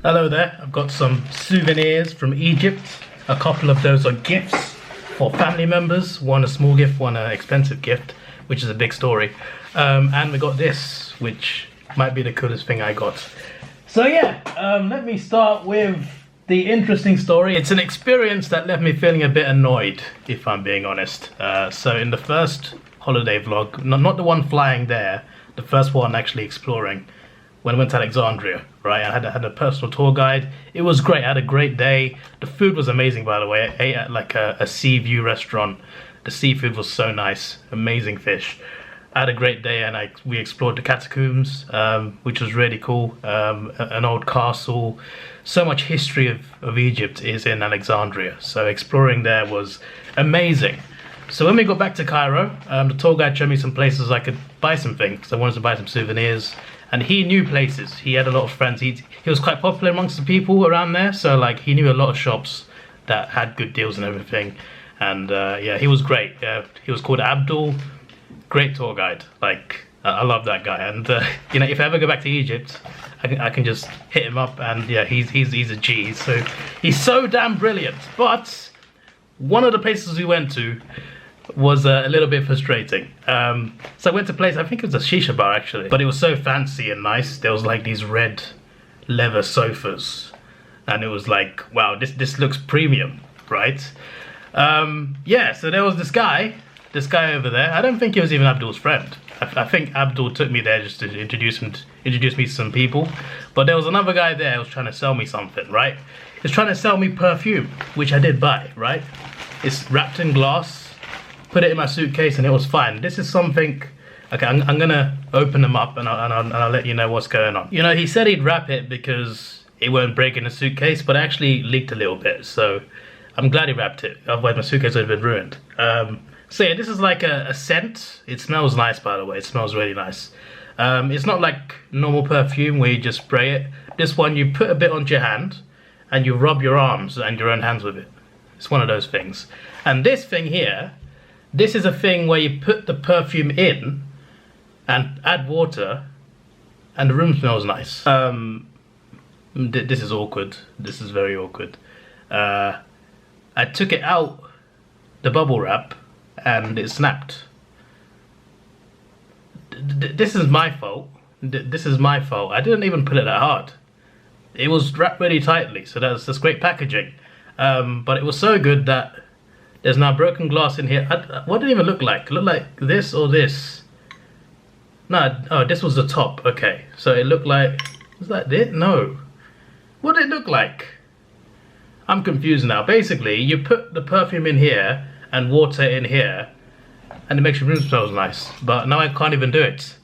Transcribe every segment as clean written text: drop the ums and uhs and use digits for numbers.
Hello there, I've got some souvenirs from Egypt. A couple of those are gifts for family members. One a small gift, one an expensive gift, which is a big story. And we got this, which might be the coolest thing I got. So yeah, let me start with the interesting story. It's an experience that left me feeling a bit annoyed, if I'm being honest. So in the first holiday vlog, not the one flying there, the first one actually exploring, when I went to Alexandria, right? I had a personal tour guide. It was great. I had a great day. The food was amazing, by the way. I ate at like a sea view restaurant. The seafood was so nice. Amazing fish. I had a great day, and we explored the catacombs, which was really cool. An old castle. So much history of Egypt is in Alexandria. So exploring there was amazing. So when we got back to Cairo, the tour guide showed me some places I could buy some things. I wanted to buy some souvenirs. And he knew places. He had a lot of friends. He was quite popular amongst the people around there. So like he knew a lot of shops that had good deals and everything. And yeah, he was great. He was called Abdul. Great tour guide. Like I love that guy. And you know, if I ever go back to Egypt, I can just hit him up. And yeah, he's a G. So he's so damn brilliant. But one of the places we went to was a little bit frustrating. So I went to a place, I think it was a shisha bar actually, but it was so fancy and nice. There was like these red leather sofas, and it was like, wow, this looks premium, right? Yeah, so there was this guy over there. I don't think he was even Abdul's friend. I think Abdul took me there just to introduce me to some people. But there was another guy there who was trying to sell me something, right? He was trying to sell me perfume, which I did buy, right? It's wrapped in glass. Put it in my suitcase and it was fine. This is something, okay, I'm gonna open them up and I'll let you know what's going on. You know, he said he'd wrap it because it won't break in the suitcase, but it actually leaked a little bit, so I'm glad he wrapped it, otherwise my suitcase would have been ruined. So yeah, this is like a scent. It smells nice, by the way. It smells really nice. It's not like normal perfume where you just spray it. This one, you put a bit onto your hand and you rub your arms and your own hands with it. It's one of those things. And this thing here, this is a thing where you put the perfume in and add water and the room smells nice. This is awkward. This is very awkward. I took it out, the bubble wrap, and it snapped. This is my fault. This is my fault. I didn't even put it that hard. It was wrapped really tightly, so that's great packaging. But it was so good that there's now broken glass in here. What did it even look like? It looked like this or this? No, oh, this was the top. Okay, so it looked like, was that it? No. What did it look like? I'm confused now. Basically, you put the perfume in here and water in here, and it makes your room smell nice. But now I can't even do it.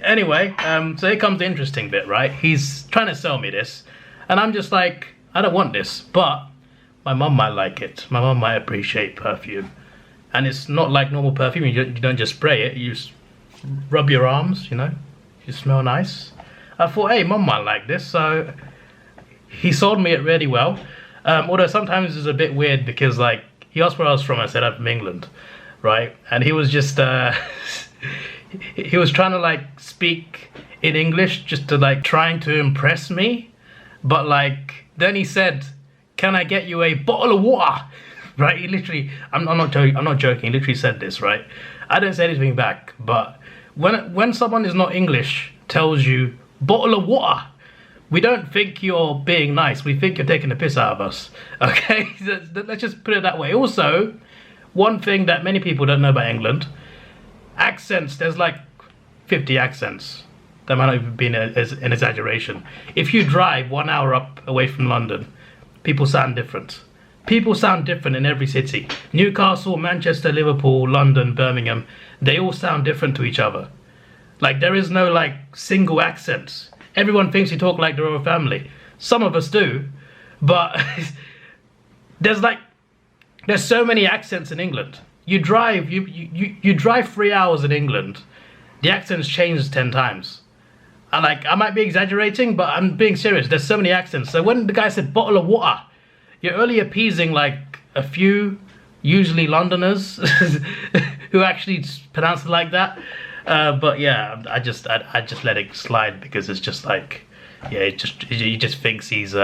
Anyway, so here comes the interesting bit, right? He's trying to sell me this, and I'm just like, I don't want this, but my mum might like it. My mum might appreciate perfume. And it's not like normal perfume. You don't just spray it. You just rub your arms, you know. You smell nice. I thought, hey, mum might like this. So he sold me it really well. Although sometimes it's a bit weird because like he asked where I was from. I said I'm from England, right? And he was just he was trying to like speak in English just to like trying to impress me. But like then he said, can I get you a bottle of water? Right? He literally, I'm not joking. He literally said this, right? I don't say anything back, but when someone is not English tells you bottle of water, we don't think you're being nice. We think you're taking the piss out of us. Okay? Let's just put it that way. Also, one thing that many people don't know about England, accents. There's like 50 accents. That might not even be an exaggeration. If you drive 1 hour up away from London, people sound different. People sound different in every city. Newcastle, Manchester, Liverpool, London, Birmingham, they all sound different to each other. Like there is no like single accents. Everyone thinks you talk like the royal family. Some of us do, but there's so many accents in England. You drive 3 hours in England, the accents change 10 times. And like, I might be exaggerating, but I'm being serious. There's so many accents. So when the guy said bottle of water, you're only appeasing like a few, usually Londoners, who actually pronounce it like that. But yeah, I just let it slide because it's just like, yeah, he just thinks he's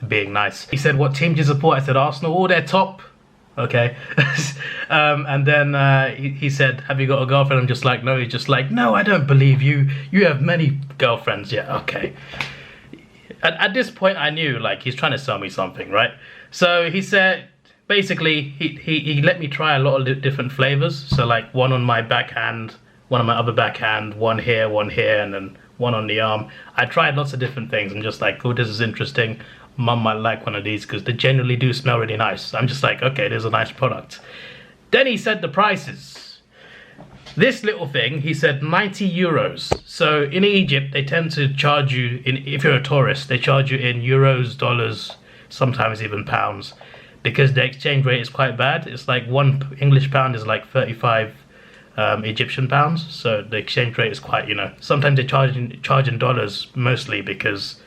being nice. He said, what team do you support? I said Arsenal. Oh, they're top. Okay. And then he said, have you got a girlfriend? I'm just like, no. He's just like, no, I don't believe you. You have many girlfriends. Yeah, okay. At this point, I knew, like, he's trying to sell me something, right? So he said, basically, he let me try a lot of different flavors. So like one on my backhand, one on my other backhand, one here, and then one on the arm. I tried lots of different things. I'm just like, oh, this is interesting. Mum might like one of these because they generally do smell really nice. I'm just like, okay, there's a nice product. Then he said the prices. This little thing, he said 90 euros. So in Egypt, they tend to charge you, if you're a tourist, they charge you in euros, dollars, sometimes even pounds, because the exchange rate is quite bad. It's like one English pound is like 35 Egyptian pounds. So the exchange rate is quite, you know, sometimes they charge in dollars mostly because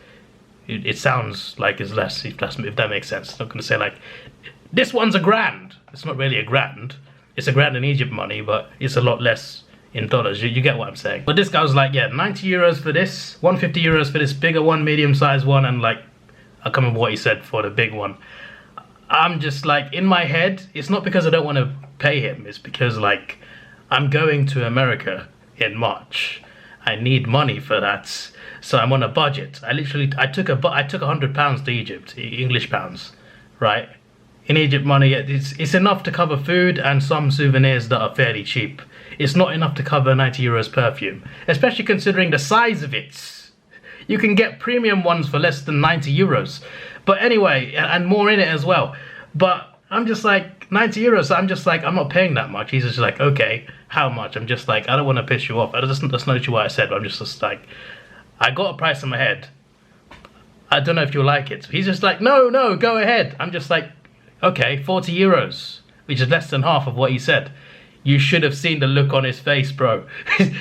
it sounds like it's less, if that makes sense. I'm not going to say like, this one's £1,000. It's not really £1,000. It's £1,000 in Egypt money, but it's a lot less in dollars. You get what I'm saying. But this guy was like, yeah, 90 euros for this, 150 euros for this bigger one, medium-sized one, and like, I can't remember what he said for the big one. I'm just like, in my head, it's not because I don't want to pay him. It's because like, I'm going to America in March. I need money for that. So I'm on a budget. I took £100 to Egypt, English pounds, right? In Egypt money, it's enough to cover food and some souvenirs that are fairly cheap. It's not enough to cover 90 euros perfume, especially considering the size of it. You can get premium ones for less than 90 euros. But anyway, and more in it as well. But I'm just like, 90 euros, I'm just like, I'm not paying that much. He's just like, okay, how much? I'm just like, I don't want to piss you off. That's not what I said, but I'm just like, I got a price in my head. I don't know if you'll like it. He's just like, no, go ahead. I'm just like, okay, 40 euros, which is less than half of what he said. You should have seen the look on his face, bro.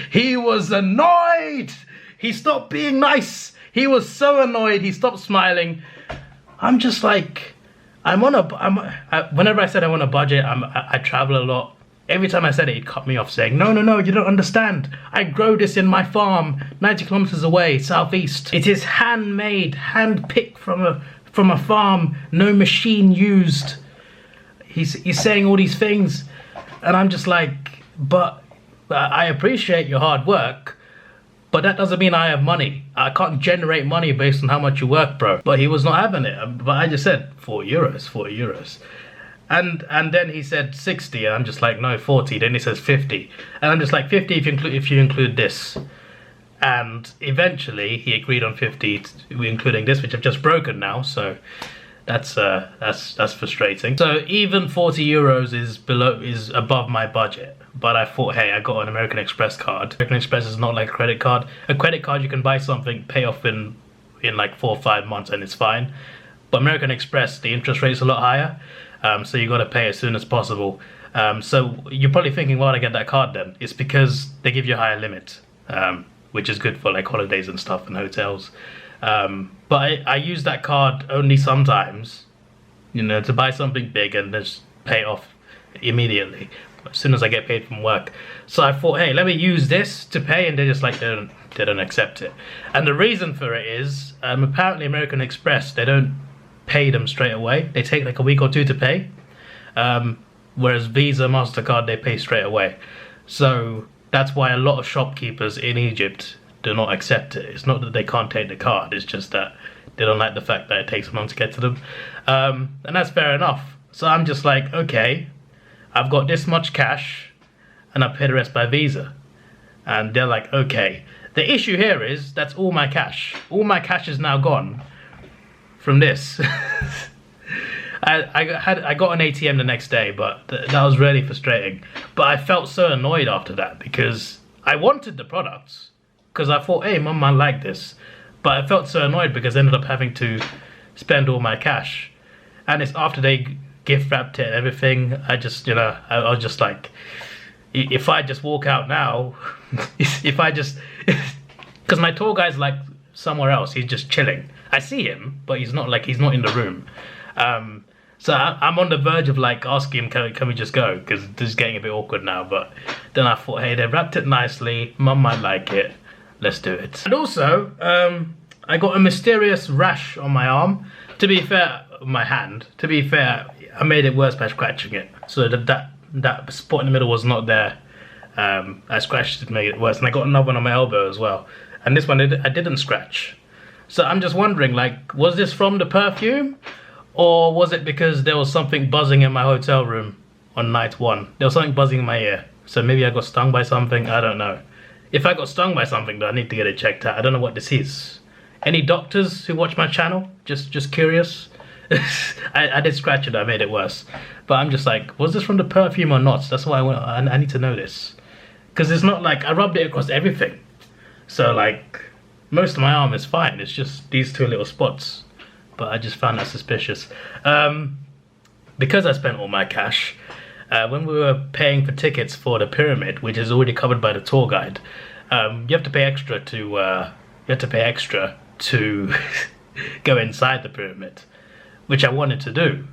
He was annoyed. He stopped being nice. He was so annoyed. He stopped smiling. I'm just like, whenever I said I'm on a budget, I travel a lot. Every time I said it, he'd cut me off saying, no, you don't understand. I grow this in my farm, 90 kilometers away, southeast. It is handmade, hand-picked from a farm, no machine used. He's saying all these things, and I'm just like, but I appreciate your hard work, but that doesn't mean I have money. I can't generate money based on how much you work, bro. But he was not having it. But I just said 40 euros. And then he said 60, and I'm just like, no, 40. Then he says 50, and I'm just like, 50 if you include this. And eventually he agreed on 50, including this, which I've just broken now. So that's frustrating. So even 40 euros is above my budget. But I thought, hey, I got an American Express card. American Express is not like a credit card. A credit card, you can buy something, pay off in like 4 or 5 months, and it's fine. But American Express, the interest rate is a lot higher. So you got to pay as soon as possible. So you're probably thinking, why would I get that card then? It's because they give you a higher limit, which is good for like holidays and stuff and hotels. But I use that card only sometimes, you know, to buy something big and just pay it off immediately as soon as I get paid from work. So I thought, hey, let me use this to pay, and they just like, they don't accept it. And the reason for it is, apparently American Express, they don't pay them straight away. They take like a week or two to pay, whereas Visa, MasterCard, they pay straight away. So that's why a lot of shopkeepers in Egypt do not accept it. It's not that they can't take the card, it's just that they don't like the fact that it takes so long to get to them. And that's fair enough. So I'm just like, okay, I've got this much cash and I pay the rest by Visa. And they're like, okay. The issue here is that's all my cash. All my cash is now gone from this. I got an ATM the next day, but that was really frustrating. But I felt so annoyed after that because I wanted the products, because I thought, hey, mum might like this. But I felt so annoyed because I ended up having to spend all my cash. And it's after they gift wrapped it and everything. I just, you know, I was just like, if I just walk out now, if I just, because my tour guide's like somewhere else, he's just chilling. I see him, but he's not in the room. So I'm on the verge of like asking him, can we just go? Because this is getting a bit awkward now. But then I thought, hey, they wrapped it nicely. Mum might like it. Let's do it. And also, I got a mysterious rash on my arm. To be fair, my hand. To be fair, I made it worse by scratching it. So that spot in the middle was not there. I scratched it to make it worse, and I got another one on my elbow as well. And this one I didn't scratch. So I'm just wondering, like, was this from the perfume? Or was it because there was something buzzing in my hotel room on night 1? There was something buzzing in my ear. So maybe I got stung by something, I don't know. If I got stung by something though, I need to get it checked out. I don't know what this is. Any doctors who watch my channel? Just curious? I did scratch it, I made it worse. But I'm just like, was this from the perfume or not? That's why I need to know this. Because it's not like, I rubbed it across everything. So like, most of my arm is fine. It's just these 2 little spots. But I just found that suspicious. Because I spent all my cash, when we were paying for tickets for the pyramid, which is already covered by the tour guide, you have to pay extra to go inside the pyramid, which I wanted to do.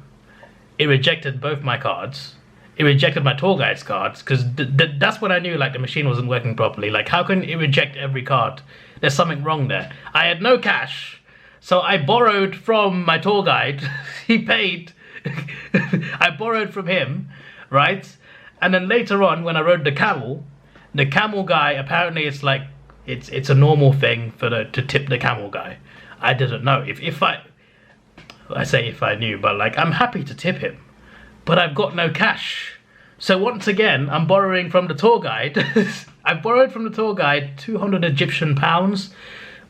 It rejected both my cards. It rejected my tour guide's cards, because that's when I knew like the machine wasn't working properly. Like, how can it reject every card? There's something wrong there. I had no cash, so I borrowed from my tour guide. He paid. I borrowed from him, right? And then later on, when I rode the camel guy, apparently it's like, it's a normal thing to tip the camel guy. I didn't know. If I knew, but like, I'm happy to tip him, but I've got no cash. So once again, I'm borrowing from the tour guide. I borrowed from the tour guide 200 Egyptian pounds,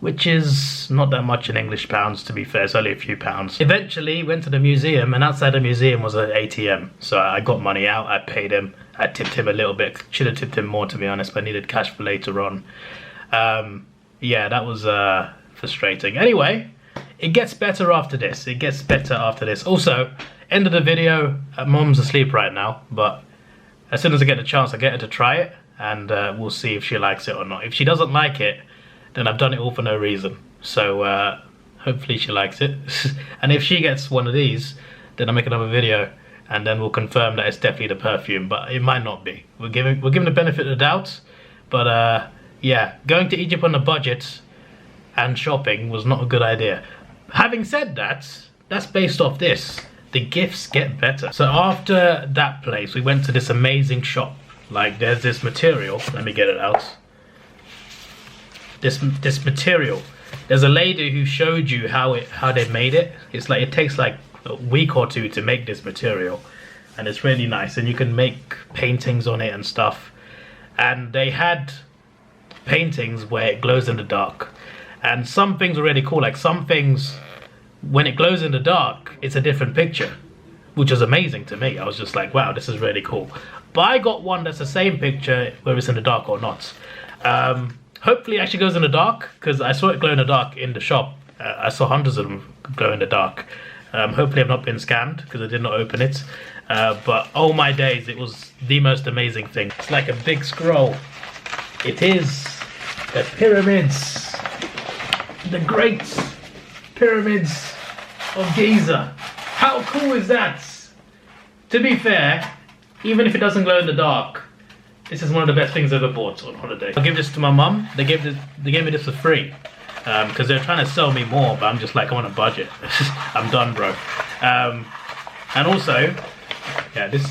which is not that much in English pounds, to be fair. It's only a few pounds. Eventually went to the museum, and outside the museum was an ATM. So I got money out, I paid him, I tipped him a little bit. Should have tipped him more, to be honest, but I needed cash for later on. Yeah, that was frustrating. Anyway, it gets better after this. It gets better after this. Also, end of the video, Mom's asleep right now, but as soon as I get the chance, I get her to try it, and we'll see if she likes it or not. If she doesn't like it, then I've done it all for no reason. So hopefully she likes it. And if she gets one of these, then I'll make another video, and then we'll confirm that it's definitely the perfume, but it might not be. We're giving the benefit of the doubt, but yeah, going to Egypt on a budget and shopping was not a good idea. Having said that, that's based off this. The gifts get better. So after that place, we went to this amazing shop. Like, there's this material. Let me get it out. This material. There's a lady who showed you how they made it. It's like, it takes like a week or 2 to make this material, and it's really nice. And you can make paintings on it and stuff. And they had paintings where it glows in the dark. And some things are really cool. Like, some things, when it glows in the dark, it's a different picture, which is amazing to me. I was just like, wow, this is really cool. But I got one that's the same picture, whether it's in the dark or not. Hopefully it actually goes in the dark, because I saw it glow in the dark in the shop. I saw hundreds of them glow in the dark. Hopefully I've not been scammed, because I did not open it. But oh my days, it was the most amazing thing. It's like a big scroll. It is the pyramids. The great pyramids of Giza. How cool is that? To be fair, even if it doesn't glow in the dark, this is one of the best things I've ever bought on holiday. I'll give this to my mum. They gave me this for free, because they're trying to sell me more, but I'm just like, I'm on a budget. I'm done, bro. And also, yeah, this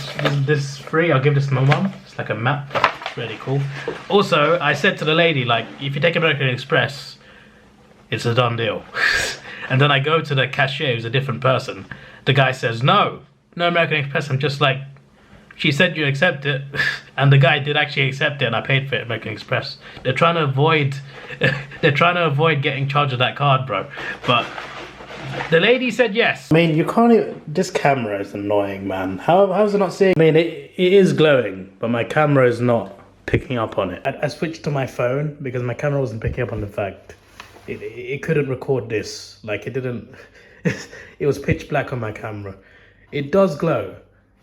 is free. I'll give this to my mum. It's like a map. It's really cool. Also, I said to the lady, like, if you take American Express, it's a done deal. And then I go to the cashier, who's a different person. The guy says, no American Express. I'm just like, she said you accept it. And the guy did actually accept it, and I paid for it, American Express. They're trying to avoid getting charged of that card, bro. But the lady said yes. I mean, you can't even, this camera is annoying, man. How's it not seeing? I mean, it is glowing, but my camera is not picking up on it. I switched to my phone because my camera wasn't picking up on the fact it couldn't record this. Like, it didn't. It was pitch black on my camera. It does glow.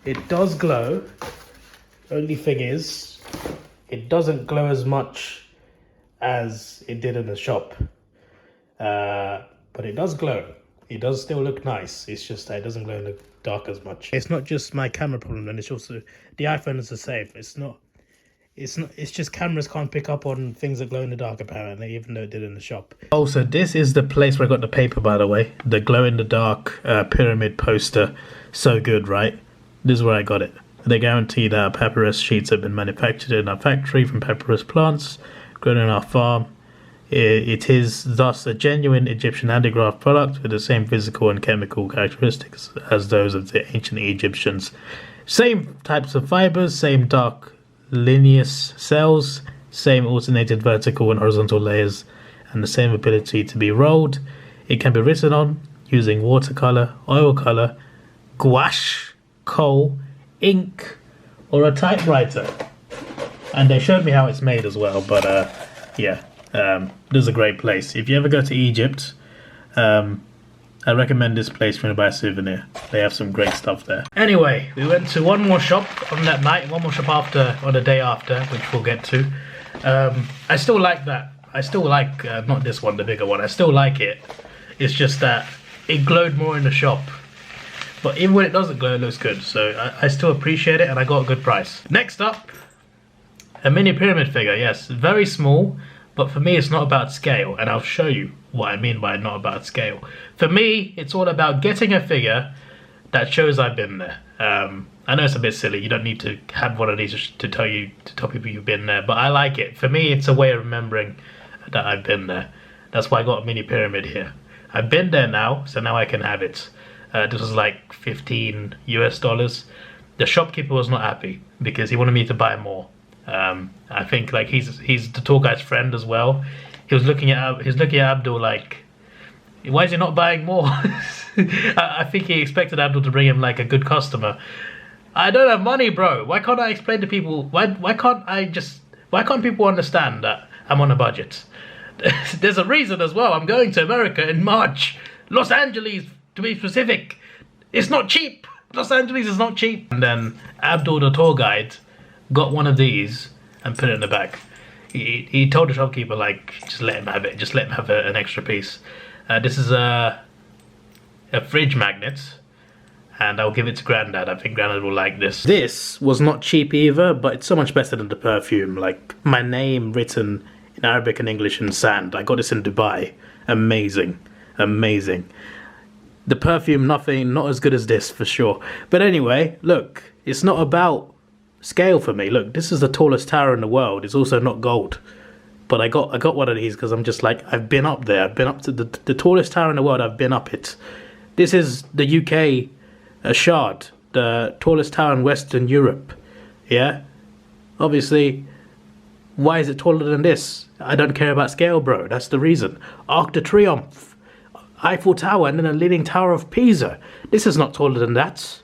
It does glow. Only thing is, it doesn't glow as much as it did in the shop. But it does glow. It does still look nice. It's just that it doesn't glow in the dark as much. It's not just my camera problem, and it's also the iPhone is the same. it's just cameras can't pick up on things that glow in the dark apparently, even though it did in the shop. Also, this is the place where I got the paper, by the way. The glow in the dark pyramid poster. So good, right? This is where I got it. They guarantee that our papyrus sheets have been manufactured in our factory from papyrus plants grown in our farm. It is thus a genuine Egyptian handicraft product with the same physical and chemical characteristics as those of the ancient Egyptians. Same types of fibers, same dark lineous cells, same alternated vertical and horizontal layers, and the same ability to be rolled. It can be written on using watercolor, oil color, gouache, coal, ink, or a typewriter. And they showed me how it's made as well, but yeah. This is a great place. If you ever go to Egypt, I recommend this place for you to buy a souvenir. They have some great stuff there. Anyway, we went to one more shop on that night, one more shop on the day after, which we'll get to. I still like that. I still like, not this one, the bigger one. I still like it. It's just that it glowed more in the shop. But even when it doesn't glow, it looks good. So I still appreciate it, and I got a good price. Next up, a mini pyramid figure. Yes, very small. But for me, it's not about scale, and I'll show you what I mean by not about scale. For me, it's all about getting a figure that shows I've been there. I know it's a bit silly. You don't need to have one of these to tell people you've been there, but I like it. For me, it's a way of remembering that I've been there. That's why I got a mini pyramid here. I've been there now, so now I can have it. This was like $15 US. The shopkeeper was not happy because he wanted me to buy more. I think like he's the tour guide's friend as well. He was looking at Abdul like, why is he not buying more? I think he expected Abdul to bring him like a good customer. I don't have money, bro. Why can't I explain to people? Why can't people understand that I'm on a budget? There's a reason as well. I'm going to America in March. Los Angeles, to be specific. It's not cheap. Los Angeles is not cheap. And then Abdul, the tour guide, got one of these and put it in the bag. He told the shopkeeper, like, just let him have it. Just let him have an extra piece. This is a fridge magnet, and I'll give it to Grandad. I think Grandad will like this. This was not cheap either, but it's so much better than the perfume. Like, my name written in Arabic and English in sand. I got this in Dubai. Amazing. Amazing. The perfume, nothing, not as good as this for sure. But anyway, look, it's not about scale for me. Look, this is the tallest tower in the world. It's also not gold, but I got one of these because I'm just like, I've been up there. I've been up to the tallest tower in the world. I've been up it. This is the UK Shard, the tallest tower in Western Europe. Yeah, obviously, why is it taller than this? I don't care about scale, bro. That's the reason. Arc de Triomphe, Eiffel Tower, and then a Leaning Tower of Pisa. This is not taller than that.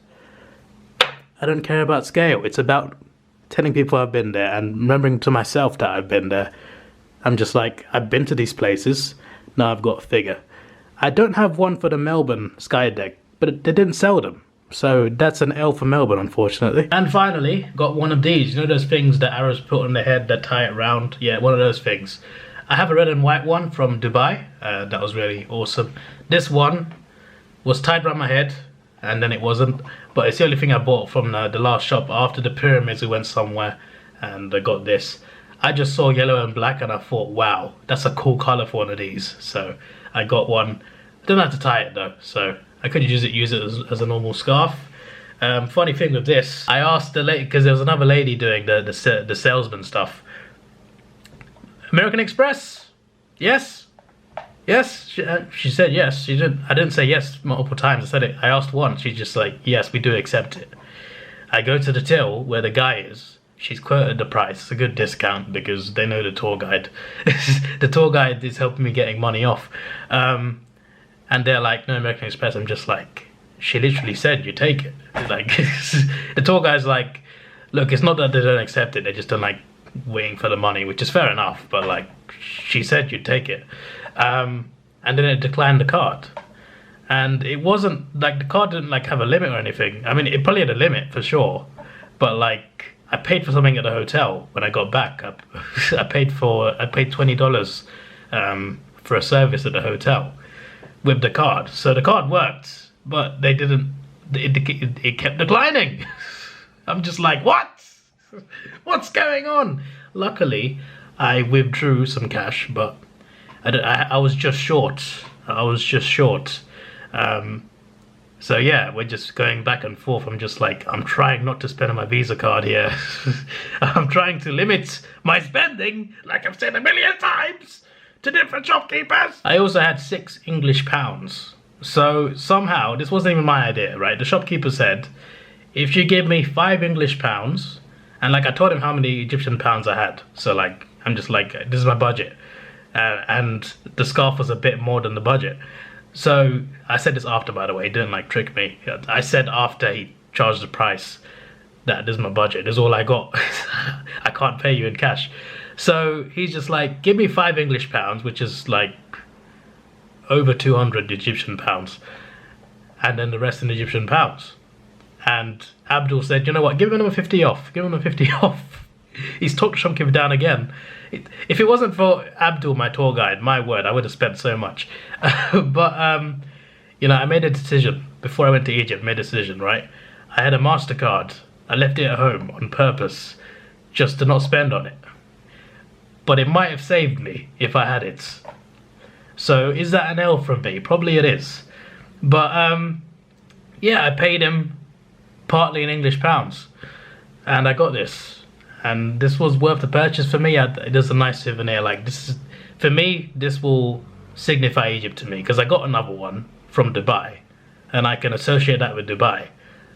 I don't care about scale. It's about telling people I've been there and remembering to myself that I've been there. I'm just like, I've been to these places. Now I've got a figure. I don't have one for the Melbourne Sky Deck, but they didn't sell them. So that's an L for Melbourne, unfortunately. And finally, got one of these. You know those things that Arabs put on their head that tie it round? Yeah, one of those things. I have a red and white one from Dubai. That was really awesome. This one was tied around my head, and then it wasn't. But it's the only thing I bought from the last shop. After the pyramids, we went somewhere, and I got this. I just saw yellow and black, and I thought, wow, that's a cool color for one of these. So I got one. I don't have to tie it though, so I could use it as a normal scarf. Funny thing with this, I asked the lady, because there was another lady doing the salesman stuff. American Express? Yes? Yes? She said yes. I didn't say yes multiple times. I asked once. She's just like, yes, we do accept it. I go to the till where the guy is. She's quoted the price. It's a good discount because they know the tour guide. The tour guide is helping me getting money off. And they're like, no, American Express. I'm just like, she literally said, you take it. Like, the tour guide's like, look, it's not that they don't accept it. They just don't like waiting for the money, which is fair enough. But like, she said you'd take it. And then it declined the card. And it wasn't, like, the card didn't like have a limit or anything. I mean, it probably had a limit for sure. But like, I paid for something at the hotel when I got back. I paid $20 for a service at the hotel with the card. So the card worked, but they didn't, it kept declining. I'm just like, what? What's going on? Luckily, I withdrew some cash, but I was just short. So yeah, we're just going back and forth. I'm just like, I'm trying not to spend on my Visa card here. I'm trying to limit my spending, like I've said a million times, to different shopkeepers. I also had 6 English pounds. So somehow, this wasn't even my idea, right? The shopkeeper said, if you give me 5 English pounds, and like I told him how many Egyptian pounds I had. So like, I'm just like, this is my budget. And the scarf was a bit more than the budget. So I said this after, by the way, he didn't like trick me. I said after he charged the price that this is my budget, this is all I got. I can't pay you in cash. So he's just like, give me 5 English pounds, which is like over 200 Egyptian pounds, and then the rest in Egyptian pounds. And Abdul said, you know what, give him a 50 off, give him a 50 off. He's talked shopkeeper down again. If it wasn't for Abdul, my tour guide, my word, I would have spent so much. But, you know, I made a decision before I went to Egypt, made a decision, right? I had a MasterCard. I left it at home on purpose just to not spend on it. But it might have saved me if I had it. So is that an L from me? Probably it is. But, yeah, I paid him partly in English pounds. And I got this. And this was worth the purchase for me. It is a nice souvenir. Like, this is, for me, this will signify Egypt to me, because I got another one from Dubai, and I can associate that with Dubai.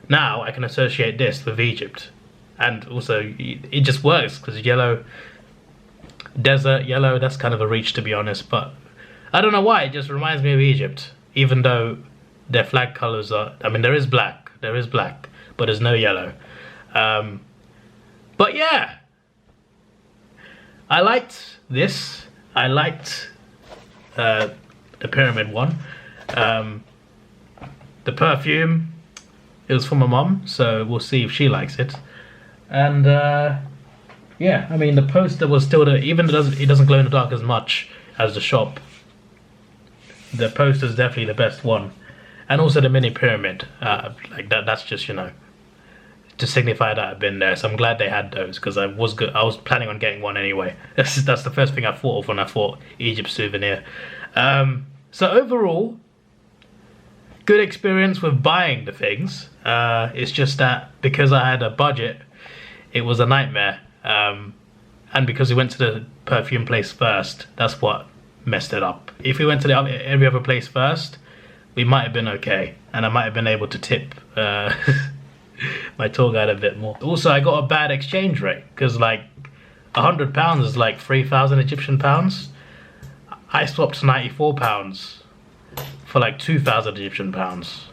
Now I can associate this with Egypt, and also it just works because yellow, desert yellow. That's kind of a reach, to be honest, but I don't know why. It just reminds me of Egypt, even though their flag colors are. I mean, there is black, but there's no yellow. But yeah, I liked this. I liked the pyramid one. The perfume, it was for my mum, so we'll see if she likes it. And yeah, I mean, the poster was still even though it doesn't glow in the dark as much as the shop. The poster is definitely the best one, and also the mini pyramid. Like that's just, you know, to signify that I've been there. So I'm glad they had those, because I was planning on getting one anyway. That's the first thing I thought of when I thought Egypt souvenir. So overall, good experience with buying the things. It's just that because I had a budget, it was a nightmare. And because we went to the perfume place first, that's what messed it up. If we went to every other place first, we might have been okay, and I might have been able to tip my tour guide a bit more. Also, I got a bad exchange rate, because like £100 is like 3,000 Egyptian pounds. I swapped £94 for like 2,000 Egyptian pounds.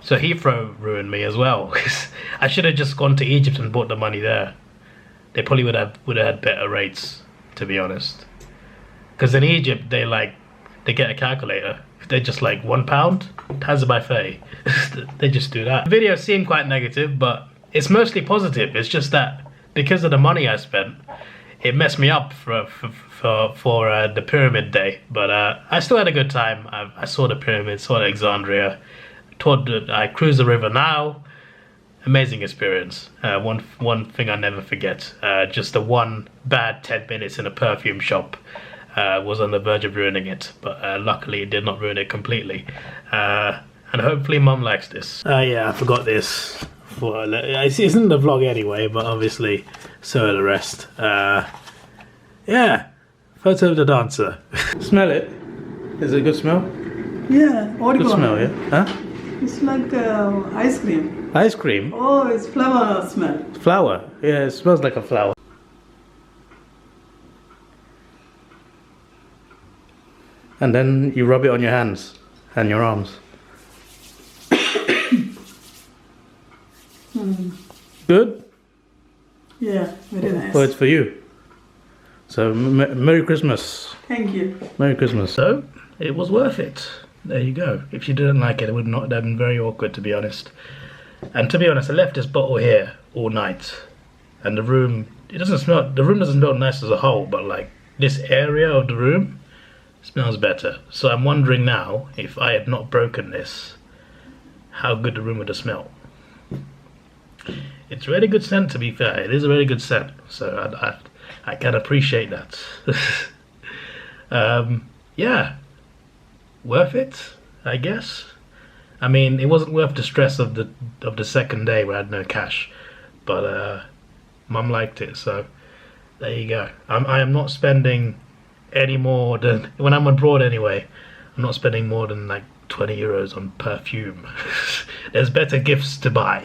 So Heathrow ruined me as well. I should have just gone to Egypt and bought the money there. They probably would have had better rates, to be honest. Because in Egypt, they get a calculator. They're just like £1, times it by 30. They just do that. The video seemed quite negative, but it's mostly positive. It's just that because of the money I spent, it messed me up for the pyramid day. But I still had a good time. I saw the pyramid, saw Alexandria, I cruised the river now. Amazing experience. One thing I never forget. Just the one bad 10 minutes in a perfume shop. Was on the verge of ruining it, but luckily it did not ruin it completely. And hopefully Mum likes this. Yeah, I forgot this. It's in the vlog anyway, but obviously so are the rest. Yeah, photo of the dancer. Smell it. Is it a good smell? Yeah, what good smell, yeah? Huh? It's like ice cream. Ice cream? Oh, it's flower smell. Flower? Yeah, it smells like a flower. And then you rub it on your hands and your arms. Good? Yeah, very nice. Well, it's for you. So, Merry Christmas. Thank you. Merry Christmas. So, it was worth it. There you go. If you didn't like it, it would not have been very awkward, to be honest. And to be honest, I left this bottle here all night. And the room, the room doesn't smell nice as a whole, but like this area of the room smells better. So I'm wondering now, if I had not broken this, how good the room would have smelled. It's a really good scent, to be fair. It is a really good scent, so I can appreciate that. Yeah, worth it, I guess. I mean, it wasn't worth the stress of the second day where I had no cash, but Mum liked it, so there you go. I am not spending any more than, when I'm abroad anyway, I'm not spending more than like 20 euros on perfume. There's better gifts to buy.